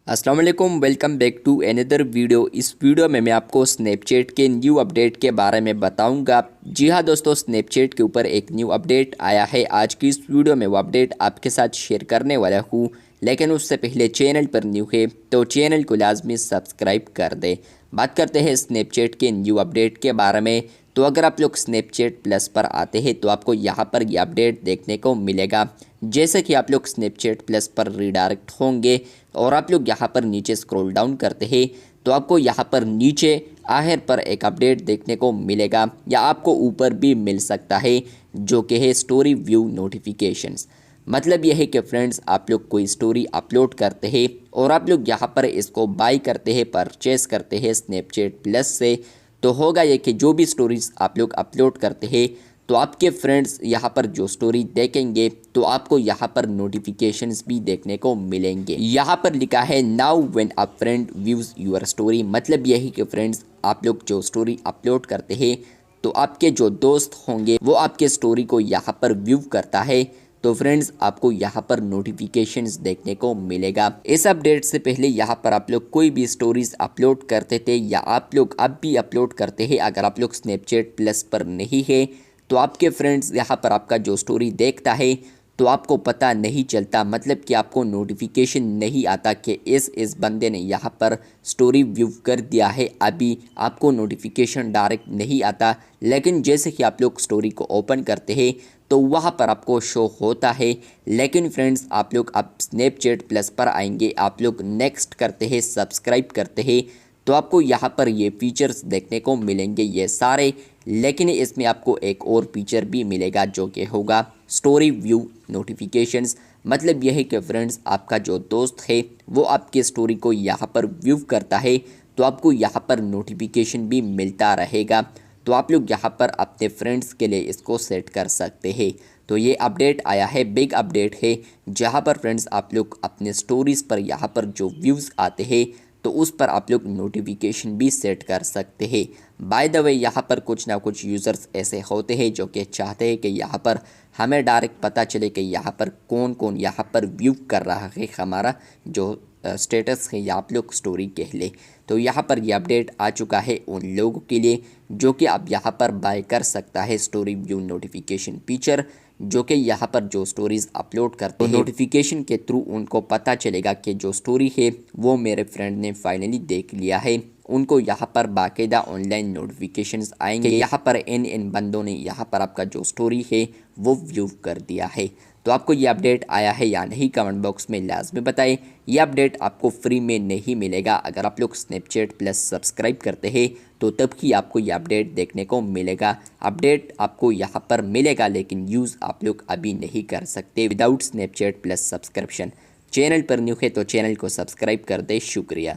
अस्सलाम वालेकुम, welcome back to another video. इस वीडियो में मैं आपको स्नैपचैट के न्यू अपडेट के बारे में बताऊंगा। जी हाँ दोस्तों, स्नैपचैट के ऊपर एक न्यू अपडेट आया है। आज की इस वीडियो में वो अपडेट आपके साथ शेयर करने वाला हूँ, लेकिन उससे पहले चैनल पर न्यू है तो चैनल को लाजमी सब्सक्राइब कर दे। बात करते हैं स्नैपचैट के न्यू अपडेट के बारे में। तो अगर आप लोग स्नैपचैट प्लस पर आते हैं तो आपको यहाँ पर यह अपडेट देखने को मिलेगा। जैसे कि आप लोग स्नैपचैट प्लस पर रीडायरेक्ट होंगे और आप लोग यहाँ पर नीचे स्क्रॉल डाउन करते हैं तो आपको यहाँ पर नीचे आखिर पर एक अपडेट देखने को मिलेगा, या आपको ऊपर भी मिल सकता है, जो कि है स्टोरी व्यू नोटिफिकेशंस। मतलब यह है कि फ्रेंड्स, आप लोग कोई स्टोरी अपलोड करते हैं और आप लोग यहाँ पर इसको बाय करते हैं, परचेस करते हैं स्नैपचैट प्लस से, तो होगा ये कि जो भी स्टोरीज आप लोग अपलोड करते हैं तो आपके फ्रेंड्स यहाँ पर जो स्टोरी देखेंगे तो आपको यहाँ पर नोटिफिकेशंस भी देखने को मिलेंगे। यहाँ पर लिखा है now when a friend views your story. मतलब यही कि फ्रेंड्स, आप लोग जो स्टोरी अपलोड करते हैं तो आपके जो दोस्त होंगे वो आपके स्टोरी को यहाँ पर व्यू करता है, तो फ्रेंड्स आपको यहाँ पर नोटिफिकेशंस देखने को मिलेगा। इस अपडेट से पहले यहाँ पर आप लोग कोई भी स्टोरीज अपलोड करते थे या आप लोग अब भी अपलोड करते हैं, अगर आप लोग स्नैपचैट प्लस पर नहीं है तो आपके फ्रेंड्स यहाँ पर आपका जो स्टोरी देखता है तो आपको पता नहीं चलता, मतलब कि आपको नोटिफिकेशन नहीं आता कि इस बंदे ने यहाँ पर स्टोरी व्यू कर दिया है। अभी आपको नोटिफिकेशन डायरेक्ट नहीं आता, लेकिन जैसे कि आप लोग स्टोरी को ओपन करते हैं तो वहाँ पर आपको शो होता है। लेकिन फ्रेंड्स, आप लोग अब स्नैपचैट प्लस पर आएंगे, आप लोग नेक्स्ट करते हैं, सब्सक्राइब करते हैं, तो आपको यहाँ पर ये फीचर्स देखने को मिलेंगे ये सारे। लेकिन इसमें आपको एक और फीचर भी मिलेगा, जो कि होगा स्टोरी व्यू नोटिफिकेशंस। मतलब यह है कि फ्रेंड्स, आपका जो दोस्त है वो आपके स्टोरी को यहाँ पर व्यू करता है तो आपको यहाँ पर नोटिफिकेशन भी मिलता रहेगा। तो आप लोग यहाँ पर अपने फ्रेंड्स के लिए इसको सेट कर सकते हैं। तो ये अपडेट आया है, बिग अपडेट है, जहाँ पर फ्रेंड्स आप लोग अपने स्टोरीज़ पर यहाँ पर जो व्यूज़ आते हैं तो उस पर आप लोग नोटिफिकेशन भी सेट कर सकते हैं। बाय द वे, यहाँ पर कुछ ना कुछ यूज़र्स ऐसे होते हैं जो कि चाहते हैं कि यहाँ पर हमें डायरेक्ट पता चले कि यहाँ पर कौन कौन यहाँ पर व्यू कर रहा है हमारा जो स्टेटस है या आप लोग स्टोरी कह ले। तो यहाँ पर ये अपडेट आ चुका है उन लोगों के लिए जो कि अब यहाँ पर बाय कर सकता है स्टोरी व्यू नोटिफिकेशन फीचर, जो कि यहाँ पर जो स्टोरीज़ अपलोड करते हैं नोटिफिकेशन के थ्रू उनको पता चलेगा कि जो स्टोरी है वो मेरे फ्रेंड ने फाइनली देख लिया है। उनको यहाँ पर बाकायदा ऑनलाइन नोटिफिकेशंस आएंगे, यहाँ पर इन बंदों ने यहाँ पर आपका जो स्टोरी है वो व्यू कर दिया है। तो आपको ये अपडेट आया है या नहीं, कमेंट बॉक्स में लाजमी बताएं। ये अपडेट आपको फ्री में नहीं मिलेगा, अगर आप लोग स्नैपचैट प्लस सब्सक्राइब करते हैं तो तब ही आपको ये अपडेट देखने को मिलेगा। अपडेट आपको यहाँ पर मिलेगा, लेकिन यूज़ आप लोग अभी नहीं कर सकते without Snapchat plus subscription. Channel पर न्यू है तो चैनल को सब्सक्राइब कर दे। शुक्रिया।